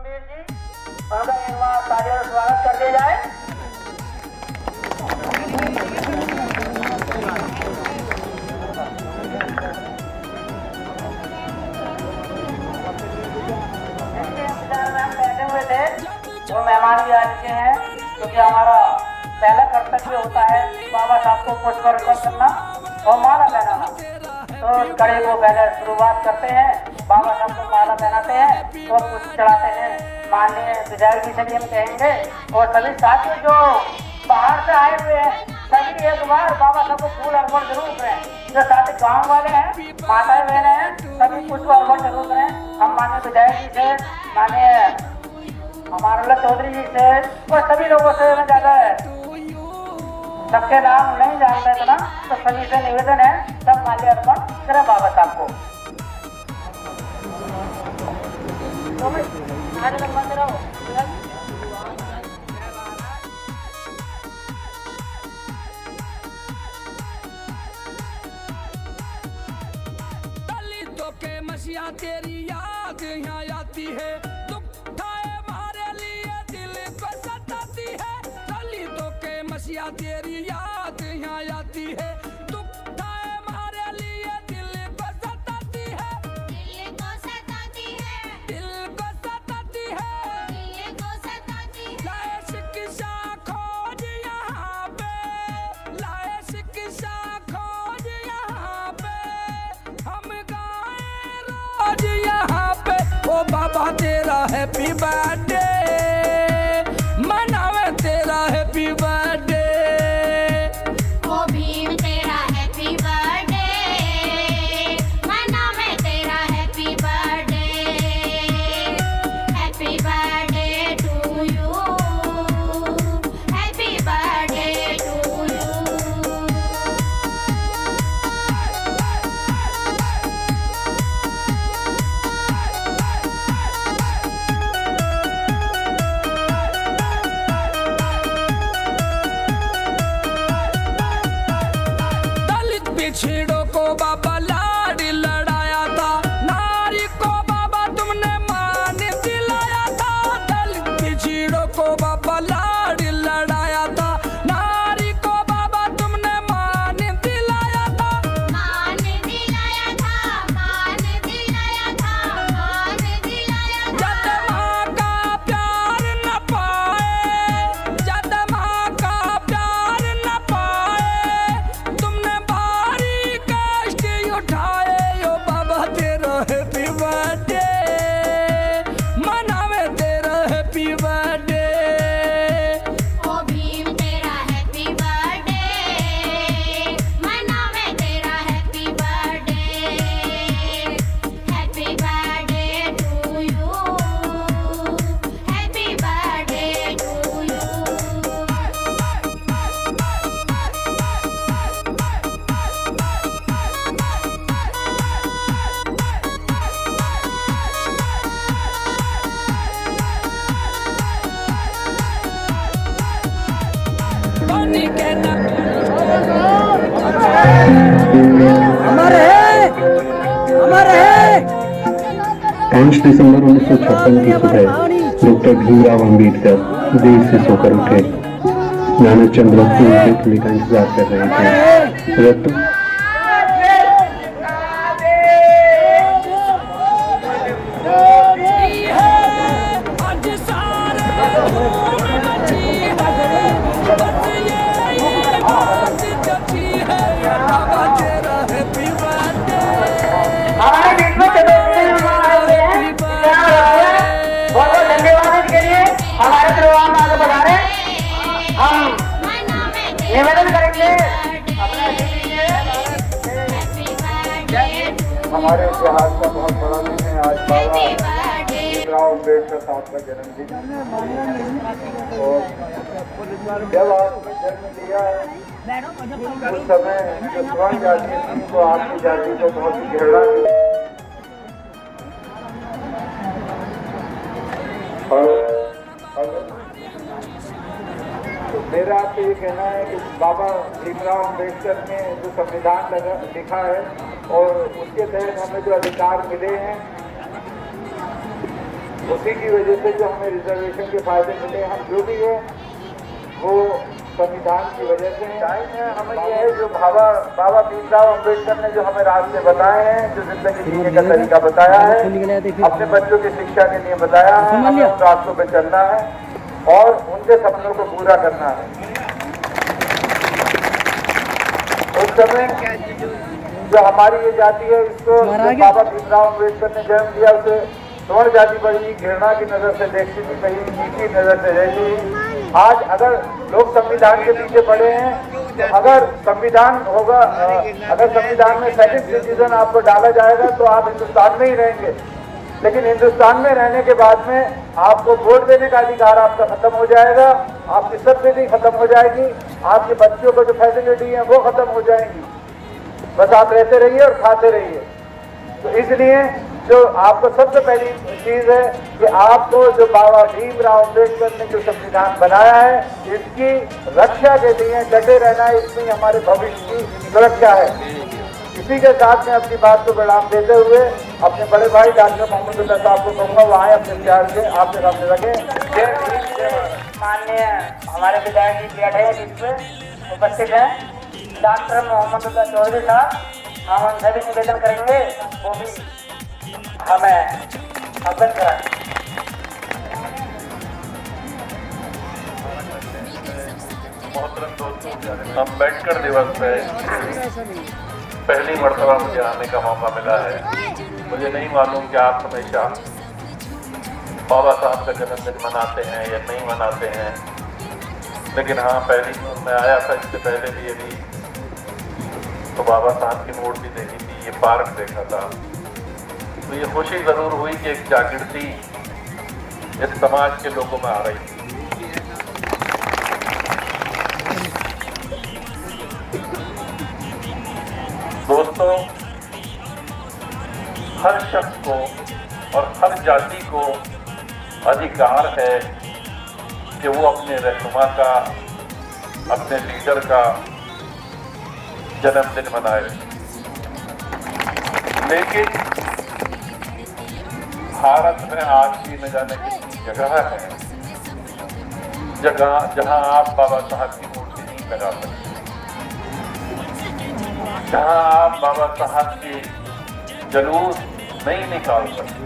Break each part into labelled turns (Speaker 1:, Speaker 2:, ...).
Speaker 1: गंभीर जी, उनका एक बार तालियों से स्वागत कर दिया जाए। इसके इंतजार में हम बैठे हुए थे, वो मेहमान भी आ चुके हैं, क्योंकि हमारा पहला कर्तव्य होता है बाबा साहब को पुष्प अर्पण करना और माला पहनाना। तो कड़े को पहले शुरुआत करते हैं, बाबा साहब को माला पहनाते हैं और पुष्प चढ़ाते हैं। माननीय विधायक जी से भी हम कहेंगे और सभी साथी जो बाहर से आए हुए हैं सभी एक बार बाबा साहब को फूल अर्पण जरूर करें। जो साथी गाँव वाले हैं, माताएं बहनें हैं, सभी पुष्प अर्पण जरूर करें। हम माननीय विधायक जी से, माननीय हमारे चौधरी जी से और सभी लोगों से मैं ज्यादा सबके नाम नहीं जानते इतना, तो सभी से निवेदन है सब माल्य अर्पण करें बाबा साहब को।
Speaker 2: दलितों के मसीहा तेरी याद यहाँ आती है, दुख उठाए हमारे लिए दिल को सताती है। दलितों के मसीहा तेरी याद यहाँ आती है, दुख उठाए हमारे लिए दिल को सताती है। दिल को सताती है, दिल को सताती है, दिल को सताती है। लाए शिक्षा खोज यहाँ पे, लाए शिक्षा खोज यहाँ पे, हम गाए रोज यहाँ पे। ओ बाबा तेरा हैप्पी बर्थडे मनावे, तेरा हैप्पी बर्थडे।
Speaker 3: ओ भीम तेरा हैप्पी बर्थडे मनावे, तेरा happy birthday. Happy birthday to you, happy birthday to you.
Speaker 2: दलित पिछड़ों को बाबा लाड लड़ाया था, नारी को बाबा तुमने मान दिलाया था। दलित पिछड़ों को बाबा लाड लड़ाया था, नारी को बाबा तुमने मान दिलाया था।
Speaker 3: मान दिलाया था, मान दिलाया था, मान दिलाया था।
Speaker 2: जद माँ का प्यार न पाए, जद माँ का प्यार न पाए, तुमने भारी कष्ट उठाए। यो बाबा तेरा हैप्पी बर्थडे मनावे, तेरा हैप्पी बर्थडे।
Speaker 3: ओ भीम तेरा हैप्पी बर्थडे मनावे, तेरा happy birthday. Happy birthday to you, happy birthday to you.
Speaker 2: पानी के न
Speaker 4: अमर है, अमर है।
Speaker 5: 5 दिसंबर 1956 की सुबह डॉक्टर भीमराव अंबेडकर देर से सोकर उठे। ज्ञानचंद्र उनके उठने का इंतजार कर रहे थे। रत्न
Speaker 2: आज सारे फूल मची है, बस ये बात जची है। बाबा तेरा हैप्पी बर्थडे,
Speaker 1: हमारे बीच में चलो मेहमान आए हुए हैं, क्या हो रहा है? बहुत बहुत धन्यवाद इसके लिए, हमारे प्रोग्राम में आगे बढ़ा रहे। हम
Speaker 3: मनावे
Speaker 1: निवेदन
Speaker 3: तेरा
Speaker 1: करेंगे
Speaker 3: हैप्पी
Speaker 1: अपने
Speaker 3: birthday, happy birthday to you.
Speaker 6: हमारे इतिहास का बहुत बड़ा दिन है आज बाबा
Speaker 3: हैप्पी बर्थडे
Speaker 6: भीमराव अम्बेडकर साहब का जन्मदिन। और जब आपने जन्म लिया उस समय जो स्वर्ण जाति थी तो आपकी जाति को बहुत ही घृणा थी। और मेरा आपसे ये कहना है कि बाबा भीमराव अम्बेडकर ने जो संविधान लिखा है और उसके तहत हमें जो अधिकार मिले हैं उसी की वजह से जो हमें रिजर्वेशन के फायदे मिले, हम जो भी है वो संविधान की वजह से हैं। हमें ये है जो बाबा भीमराव अम्बेडकर ने जो हमें रास्ते बताए हैं, जो जिंदगी जीने का तरीका बताया है, अपने बच्चों की शिक्षा के लिए बताया है, हमें उन रास्तों पे चलना है और उनके सपनों को पूरा करना है। उस समय जो हमारी ये जाति है, इसको बाबा भीमराव अम्बेडकर ने जन्म दिया, उसे स्वर्ण जाति बड़ी घृणा की नजर से देखती थी, कहीं नीची नजर से देखती थी। आज अगर लोग संविधान के पीछे पड़े हैं, तो अगर संविधान होगा, अगर संविधान में सेकंड सिटीजन आपको डाला जाएगा तो आप हिंदुस्तान में ही रहेंगे। लेकिन हिंदुस्तान में रहने के बाद में आपको वोट देने का अधिकार आपका खत्म हो जाएगा, आपकी सब्सिडी खत्म हो जाएगी, आपके बच्चों को जो फैसिलिटी है वो खत्म हो जाएंगी। बस आप रहते रहिए और खाते रहिए। तो इसलिए जो आपको सबसे पहली चीज है कि आपको जो बाबा भीमराव अम्बेडकर ने जो संविधान बनाया है, इसकी रक्षा के लिए डटे रहना है, इसमें हमारे भविष्य की सुरक्षा है। इसी के साथ में अपनी बात को विराम देते हुए अपने बड़े भाई डॉक्टर मोहम्मदुल्लाह साहब को कहूँगा वो आए अपने प्यार से आपके सामने रखें।
Speaker 1: माननीय हमारे विधायक जी बैठे हैं, जिसमें उपस्थित हैं डॉक्टर मोहम्मदुल्लाह चौधरी साहब, हम उनसे भी निवेदन करेंगे वो भी हमें अवगत कराएं।
Speaker 7: मोहतरम दोस्तों, अम्बेडकर दिवस पे पहली मर्तबा मुझे आने का मौका मिला है। मुझे नहीं मालूम कि आप हमेशा बाबा साहब का जन्मदिन मनाते हैं या नहीं मनाते हैं, लेकिन हाँ, पहली मैं आया था इससे पहले भी यदि तो बाबा साहब की मूर्ति देखी थी, ये पार्क देखा था, तो ये खुशी ज़रूर हुई कि एक जागृति इस समाज के लोगों में आ रही थी। दोस्तों, हर शख्स को और हर जाति को अधिकार है कि वो अपने रहनुमा का, अपने लीडर का जन्मदिन मनाए। लेकिन भारत में आज भी न जाने कितनी जगह है जहां आप बाबा साहब की मूर्ति नहीं लगा सकते, जहां आप बाबा साहब की जुलूस नहीं निकाल सकते।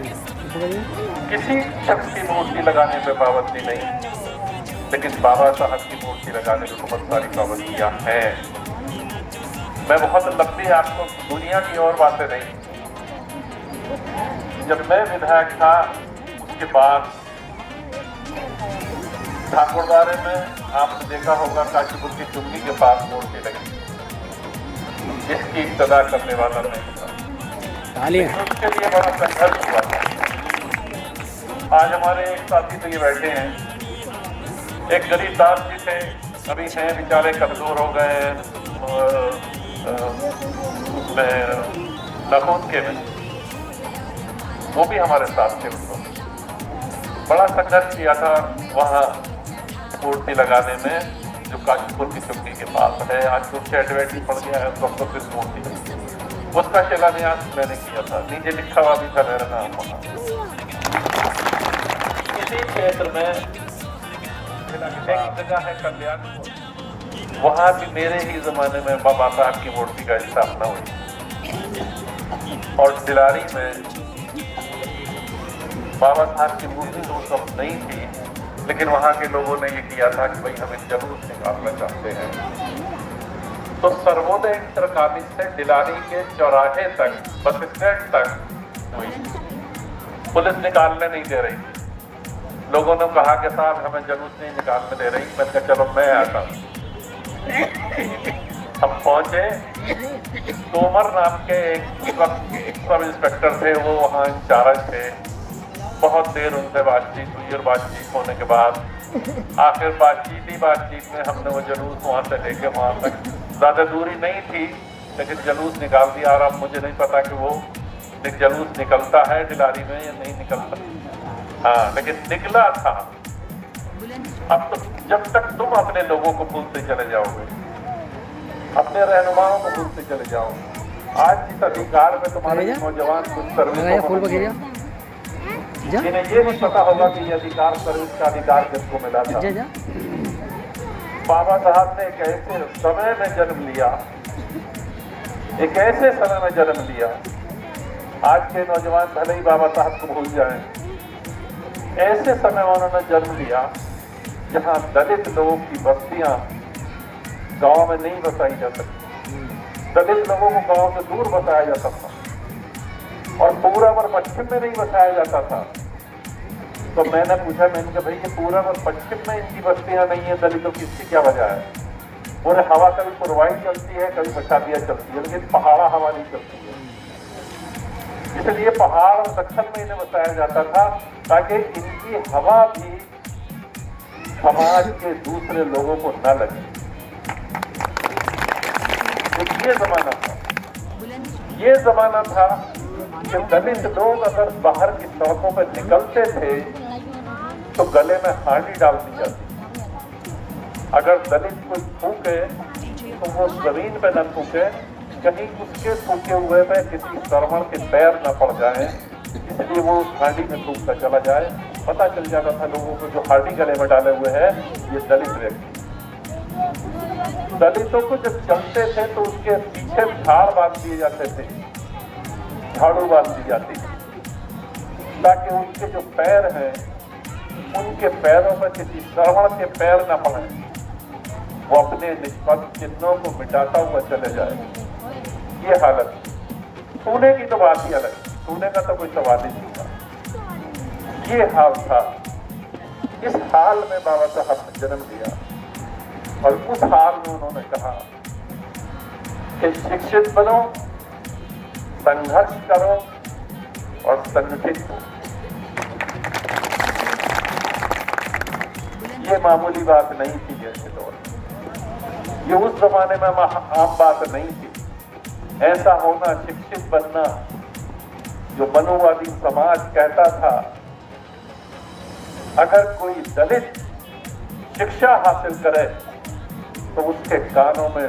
Speaker 7: किसी शख्स की मूर्ति लगाने पे पाबंदी नहीं, लेकिन बाबा साहब की मूर्ति लगाने में बहुत सारी पाबंदियां हैं। मैं बहुत लंबी आपको दुनिया की और बातें नहीं, जब मैं विधायक था उसके बाद ठाकुरद्वारे में आपने देखा होगा काशीपुर की चुंगी के पास मूर्ति लगी, इसकी इब्तदा करने वाला नहीं था, उसके लिए बड़ा संघर्ष हुआ था। आज हमारे एक साथी तो ये बैठे हैं, एक गरीब दास जी थे, अभी हैं बेचारे कमजोर हो गए हैं, उसमें नखून के में, वो भी हमारे साथ थे। उनको बड़ा संघर्ष किया था वहाँ मूर्ति लगाने में, जो काशीपुर की चुंगी के पास है। आज तो उससे एडवर्टाइज पड़ गया है, तो फिर मूर्ति उसका शिलान्यास मैंने किया था, नीचे लिखा हुआ भी था मेरा नाम वहाँ। इसी क्षेत्र में एक जगह है कल्याणपुर, वहाँ भी मेरे ही जमाने में बाबा साहब की मूर्ति का स्थापना हुई, और दिलारी में बाबा साहब की मूर्ति तो उस वक्त नहीं थी, लेकिन वहाँ के लोगों ने ये किया था कि भाई हम एक जलूस निकालना चाहते हैं। तो सर्वोदय इंटर कॉलेज से दिलारी के चौराहे तक, बस स्टैंड तक हुई, पुलिस निकालने नहीं दे रही थी। लोगों ने कहा कि साहब हमें जलूस नहीं निकालने दे रही, मैंने कहा चलो मैं आता हूँ। हम पहुंचे, तोमर नाम के एक सब इंस्पेक्टर थे, वो वहाँ इंचार्ज थे। बहुत देर उनसे बातचीत हुई, और बातचीत होने के बाद आखिर बातचीत में हमने वो जलूस वहाँ से लेके वहाँ तक, ज़्यादा दूरी नहीं थी, लेकिन जलूस निकाल दिया। और अब मुझे नहीं पता कि वो जलूस निकलता है दिलारी में या नहीं निकलता, हाँ, लेकिन निकला था। अब तो जब तक तुम अपने लोगों को भूलते चले जाओगे, अपने रहनुमाओं को भूलते चले जाओगे, आज इस अधिकार में तुम्हारे नौजवान कुछ सर्विस इन्हें ये नहीं पता होगा कि ये अधिकार सर्विस का अधिकार किसको मिला था। बाबा साहब ने एक ऐसे समय में जन्म लिया, एक ऐसे समय में जन्म लिया, आज के नौजवान भले ही बाबा साहब को भूल जाएं, ऐसे समय में उन्होंने जन्म लिया जहां दलित लोगों की बस्तियां गांव में नहीं बसाई जा सकती, दलित लोगों को गांव से दूर बसाया जाता था और पूरब और पश्चिम में नहीं बसाया जाता था। तो मैंने पूछा, मैंने कहा भाई ये पूरब और पश्चिम में इनकी बस्तियां नहीं है दलितों की, इसकी क्या वजह है? पूरे हवा कभी पुरवाई चलती है, कभी बसादिया चलती है, लेकिन पहाड़ा हवा नहीं चलती है। इसलिए पहाड़ और दक्षिण में इन्हें बसाया जाता था ताकि इनकी हवा भी समाज के दूसरे लोगों को न लगे। ये जमाना था, ये जमाना था कि दलित लोग अगर बाहर की सड़कों पर निकलते थे तो गले में हांडी डाल दी जाती। अगर दलित कोई फूके तो वो जमीन पे न फूके, कहीं उसके फूके हुए में किसी श्रवण के पैर न पड़ जाए, इसलिए वो उस हांडी में फूकता चला जाए। पता चल जाता था लोगों को जो हांडी गले में डाले हुए है ये दलित व्यक्ति। दलितों को जब चलते थे तो उसके पीछे झाड़ बांध दिए जाते थे, झाड़ू बांध दी जाती थी ताकि उनके जो पैर हैं उनके पैरों में किसी श्रवण के पैर न पड़े, वो अपने निष्पक्ष चिन्हों को मिटाता हुआ चले जाए। ये हालत, छूने की तो बात ही अलग, छूने का तो कोई सवाल ही नहीं था। ये हाल था, इस हाल में बाबा साहब ने जन्म लिया और उस हाल में उन्होंने कहा कि शिक्षित बनो, संघर्ष करो और संगठित हो। ये मामूली बात नहीं थी जैसे दौर में, ये उस जमाने में आम बात नहीं थी। ऐसा होना, शिक्षित बनना, जो मनुवादी समाज कहता था अगर कोई दलित शिक्षा हासिल करे तो उसके कानों में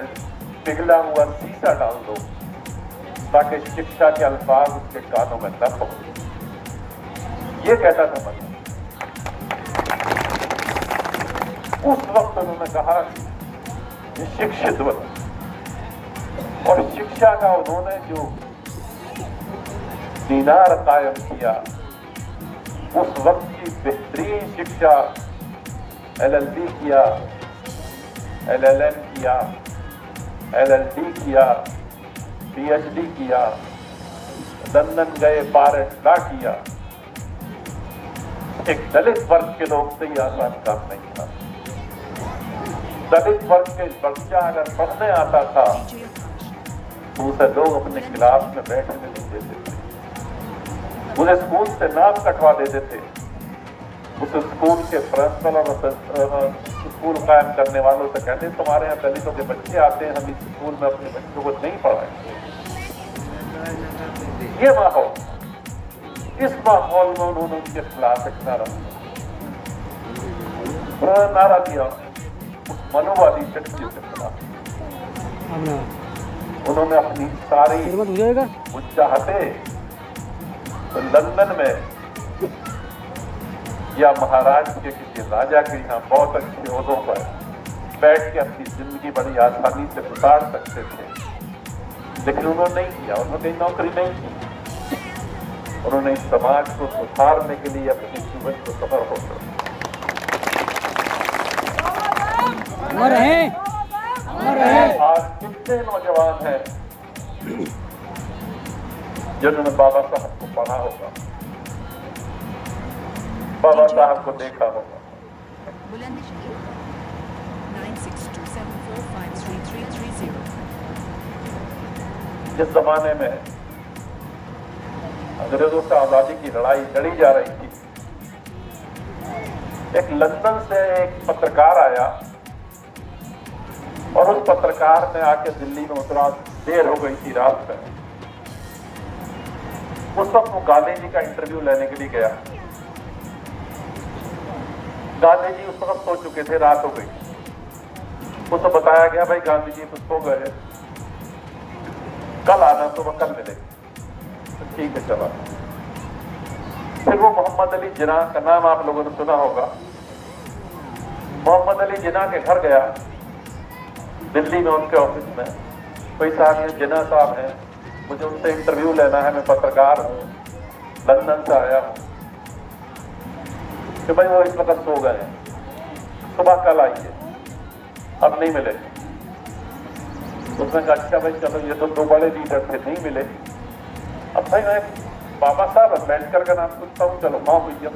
Speaker 7: पिघला हुआ शीशा डाल दो ताकि शिक्षा के अल्फाज उसके कानों में न पहुंचे। ये कहता था मन। उस वक्त उन्होंने कहा कि शिक्षित बनो, और शिक्षा का उन्होंने जो मीनार कायम किया, उस वक्त की बेहतरीन शिक्षा, LLB किया, LLM किया, LLD किया, PhD किया, लंदन गए, पारेट ला किया। एक दलित वर्ग के लोग से ये आसान काम नहीं था। दलित वर्ग के बच्चा अगर पढ़ने आता था तो उसे लोग अपने क्लास में बैठने नहीं देते थे, उन्हें स्कूल से नाम कटवा देते थे। उस स्कूल के प्रिंसिपल और स्कूल कायम करने वालों से कहते तुम्हारे यहाँ दलितों के बच्चे आते हैं, हम इस स्कूल में अपने बच्चों को नहीं पढ़ाएंगे। ये माहौल, इस माहौल में उन्होंने उनके खिलाफ एक नारा दिया, उस मनोवादी शक्ति के खिलाफ। उन्होंने अपनी सारी चाहते तो लंदन में या महाराष्ट्र के किसी राजा के यहाँ बहुत अच्छे ओहदों पर बैठ के अपनी जिंदगी बड़ी आसानी से गुजार सकते थे, लेकिन उन्होंने नहीं किया। उन्होंने नौकरी नहीं की, उन्होंने इस समाज को सुधारने के लिए अपने जीवन को सफल होकर आज कितने नौजवान हैं जिन्होंने बाबा साहब को पढ़ा होगा, बाबा साहब को देखा होगा। जिस जमाने में अंग्रेजों से आजादी की लड़ाई लड़ी जा रही थी, एक लंदन से एक पत्रकार आया और उस पत्रकार ने आके दिल्ली में उतरा, देर हो गई थी रात में। उस वक्त वो गांधी जी का इंटरव्यू लेने के लिए गया। गांधी जी उस वक्त सो चुके थे, रात हो गई। उसको बताया गया भाई गांधी जी तो सो गए, कल आना, तो वह कल मिलेगी। तो ठीक है चला। फिर वो मोहम्मद अली जिन्ना का नाम आप लोगों ने सुना होगा। मोहम्मद अली जिन्ना के घर गया दिल्ली में, उनके ऑफिस में कोई साहब ये जिन्ना साहब हैं, मुझे उनसे इंटरव्यू लेना है, मैं पत्रकार हूँ, लंदन से आया हूँ। कि भाई वो इस वक्त सो गए, सुबह कल आइए, अब नहीं मिले। उसने कहा अच्छा भाई चलो, ये तो दो बड़े लीडर थे, नहीं मिले। अब भाई मैं बाबा साहब अम्बेडकर का नाम पूछता हूँ, चलो हाँ भैया।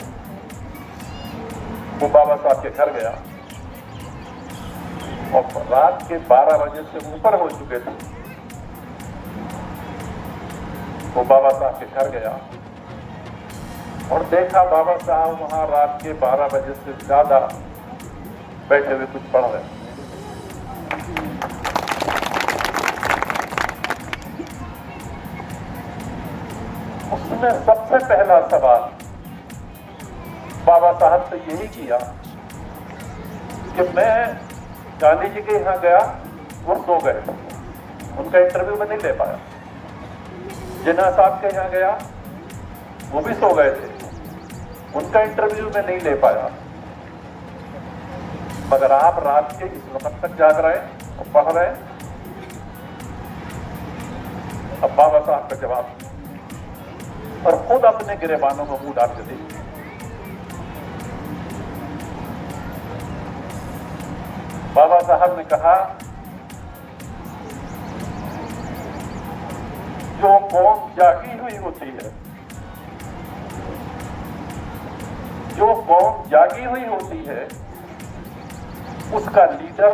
Speaker 7: वो बाबा साहब के घर गया और रात के 12 बजे से ऊपर हो चुके थे। वो बाबा साहब के घर गया और देखा बाबा साहब वहां रात के 12 बजे से ज्यादा बैठे हुए कुछ पढ़ रहे। उसने सबसे पहला सवाल बाबा साहब से यही किया कि मैं गांधी जी के यहाँ गया, वो सो गए, उनका इंटरव्यू में नहीं ले पाया। जिन्ना साहब के यहाँ गया, वो भी सो गए थे, उनका इंटरव्यू में नहीं ले पाया। मगर आप रात के इस वक्त तक जाग रहे और पढ़ रहे। अब बाबा साहब का जवाब, और खुद अपने गिरेबानों को मुंह डाल के देखिए। बाबा साहब ने कहा जो कौम जागी हुई होती है, जो कौम जागी हुई होती है, उसका लीडर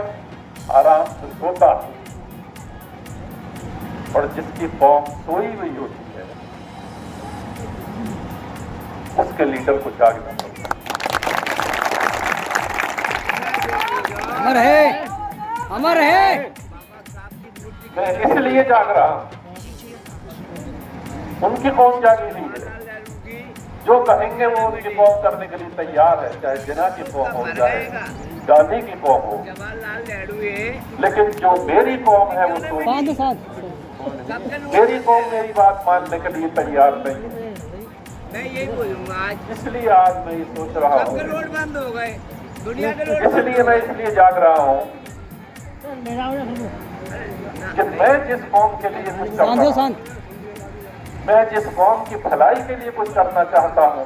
Speaker 7: आराम से सोता है, और जिसकी कौम सोई हुई होती है उसके लीडर को जागना पड़ता है।
Speaker 4: अमर है, अमर है।
Speaker 7: मैं इसलिए जाग रहा हूं, उनकी कौम जागी नहीं है। जो कहेंगे वो उनकी कौम करने के लिए तैयार है, चाहे जिन्ना की कौम हो, चाहे गांधी की कौम हो। लेकिन जो मेरी कौम है वो सोई, मेरी कौम मेरी बात मानने के लिए तैयार नहीं है।
Speaker 8: मैं यही बोलूंगा आज,
Speaker 7: इसलिए आज मैं ये सोच रहा हूँ,
Speaker 8: रोड बंद हो गए, दुनिया के रोड,
Speaker 7: इसलिए मैं इसलिए जाग रहा हूँ कि मैं जिस कौम के लिए कुछ करता हूँ, मैं जिस कौम की भलाई के लिए कुछ करना चाहता हूँ,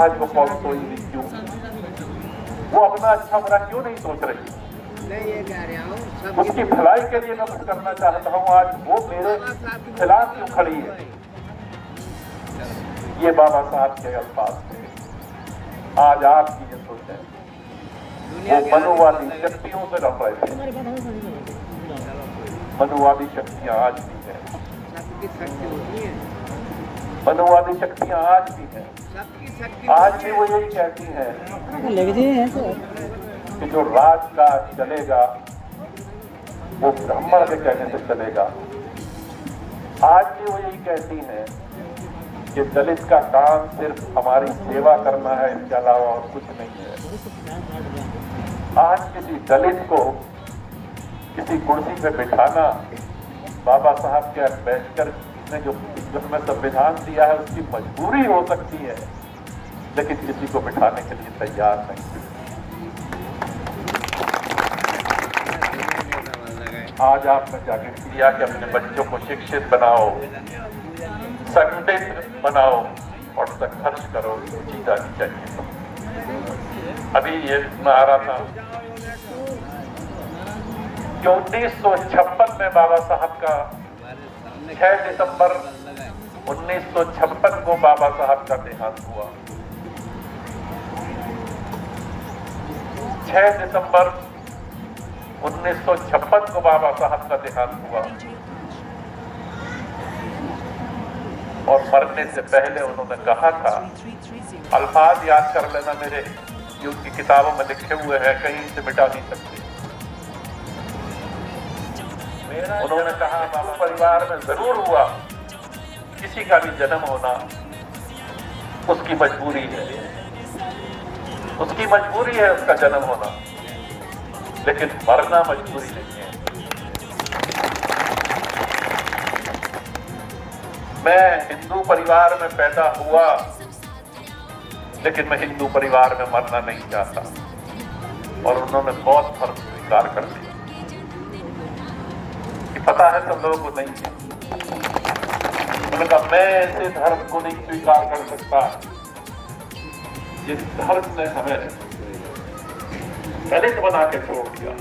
Speaker 7: आज वो कौम सोई नहीं क्यों? वो अपना अच्छा बुरा क्यों नहीं सोच रही?
Speaker 8: मैं ये कह रहा हूँ,
Speaker 7: उसकी भलाई के लिए मैं कुछ करना चाहता हूँ, आज वो मेरे खिलाफ क्यों खड़ी है? ये बाबा साहब के अल्फाज थे। आज आपकी ये सोच है, वो मनुवादी शक्तियों से लड़ रहे थे। मनुवादी शक्तियां आज भी हैं,
Speaker 8: सबकी शक्ति होती है,
Speaker 7: मनुवादी शक्तियां आज भी हैं।
Speaker 8: सबकी शक्ति
Speaker 7: आज भी वो यही कहती हैं कि जो राजकाज चलेगा वो ब्राह्मण के कहने से चलेगा। आज भी वो यही कहती हैं कि दलित का काम सिर्फ हमारी सेवा करना है, इसके अलावा और कुछ नहीं है। आज किसी दलित को किसी कुर्सी पे बिठाना, बाबा साहब के अम्बेडकर ने जो हमें संविधान दिया है उसकी मजबूरी हो सकती है, लेकिन किसी को बिठाने के लिए तैयार नहीं। आज आपने जागृत किया कि अपने बच्चों को शिक्षित बनाओ, संगठित बनाओ और संघर्ष करो, जीत आनी चाहिए। अभी ये मैं आ रहा था कि 1956 में बाबा साहब का 6 दिसंबर 1956 को बाबा साहब का देहांत हुआ। 6 दिसंबर 1956 को बाबा साहब का देहांत हुआ और मरने से पहले उन्होंने कहा था, अल्फाज याद कर लेना मेरे, जो उनकी किताबों में लिखे हुए हैं, कहीं से मिटा नहीं सकते। उन्होंने कहा बाबा परिवार में जरूर हुआ, किसी का भी जन्म होना उसकी मजबूरी है, उसकी मजबूरी है उसका जन्म होना, लेकिन मरना मजबूरी नहीं है। मैं हिंदू परिवार में पैदा हुआ, लेकिन मैं हिंदू परिवार में मरना नहीं चाहता। और उन्होंने बौद्ध धर्म स्वीकार कर लिया। कि पता है सब लोगों को नहीं है। उन्होंने कहा मैं ऐसे धर्म को नहीं स्वीकार कर सकता जिस धर्म ने हमें दलित बना के छोड़ दिया,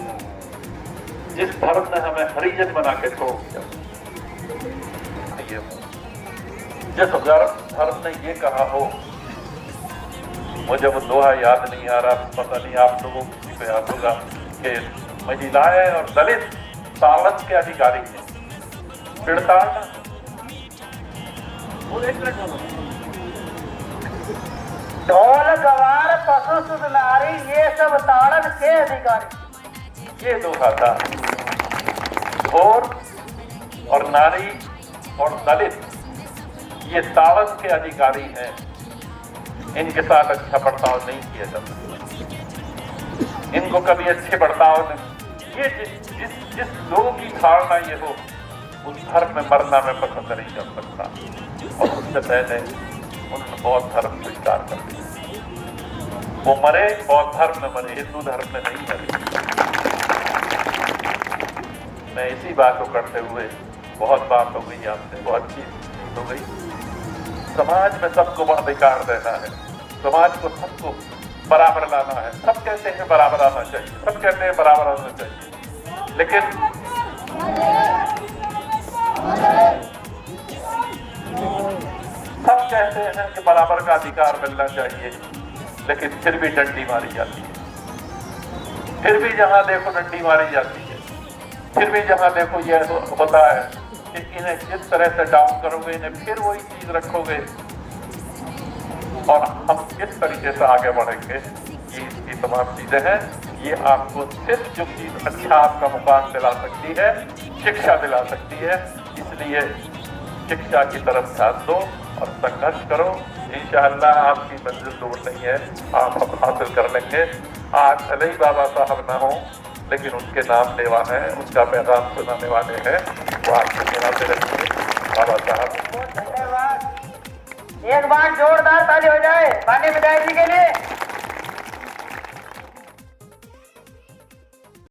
Speaker 7: जिस धर्म ने हमें हरिजन बना के छोड़ दिया। जिस धर्म ने ये कहा हो, मुझे वो दोहा याद नहीं आ रहा, पता नहीं आप लोगों को याद होगा कि महिलाएं और दलित ताड़न के अधिकारी हैं। पिड़ताड़
Speaker 1: ढोल गवार पशु सुध नारी ये सब ताड़न के अधिकारी।
Speaker 7: ये दोहा था। और नारी और दलित ये ताड़न के अधिकारी हैं। इनके साथ अच्छा बर्ताव नहीं किया जा सकता। इनको कभी अच्छे बर्ताव नहीं। ये जिस लोगों की धारणा ये हो, उस धर्म में मरना मैं पसंद नहीं कर सकता। और उससे पहले उन्होंने बौद्ध धर्म स्वीकार कर दिया। वो मरे बौद्ध धर्म में मरे, हिंदू धर्म में नहीं मरे। मैं इसी बात को करते हुए, बहुत बात हो गई आपसे, बहुत अच्छी हो गई। समाज में सबको अधिकार देना है, समाज को सबको बराबर लाना है। सब कहते हैं बराबर आना चाहिए, सब कहते हैं बराबर आना चाहिए, लेकिन सब कहते हैं कि बराबर का अधिकार मिलना चाहिए, लेकिन फिर भी डंडी मारी जाती है। फिर भी जहां देखो डंडी मारी जाती है। फिर भी जहां देखो ये होता है कि इन्हें जिस तरह से डाउन करोगे, इन्हें फिर वही चीज रखोगे और हम किस तरीके से आगे बढ़ेंगे। ये तमाम चीजें हैं। ये आपको सिर्फ जो चीज अच्छा आपका मुकाम दिला सकती है, शिक्षा दिला सकती है। इसलिए शिक्षा की तरफ ध्यान दो और संघर्ष करो। इंशाअल्लाह आपकी मंजिल दूर नहीं है, आप हासिल कर लेंगे। आज भले ही बाबा साहब ना हो, लेकिन उनके नाम लेवा है, उनका पैगाम सुनाने वाले हैं, वो आपसे सुनाते रहेंगे। बाबा साहब
Speaker 1: धन्यवाद। एक बार जोरदार ताली हो जाए माननीय विधायक जी के लिए।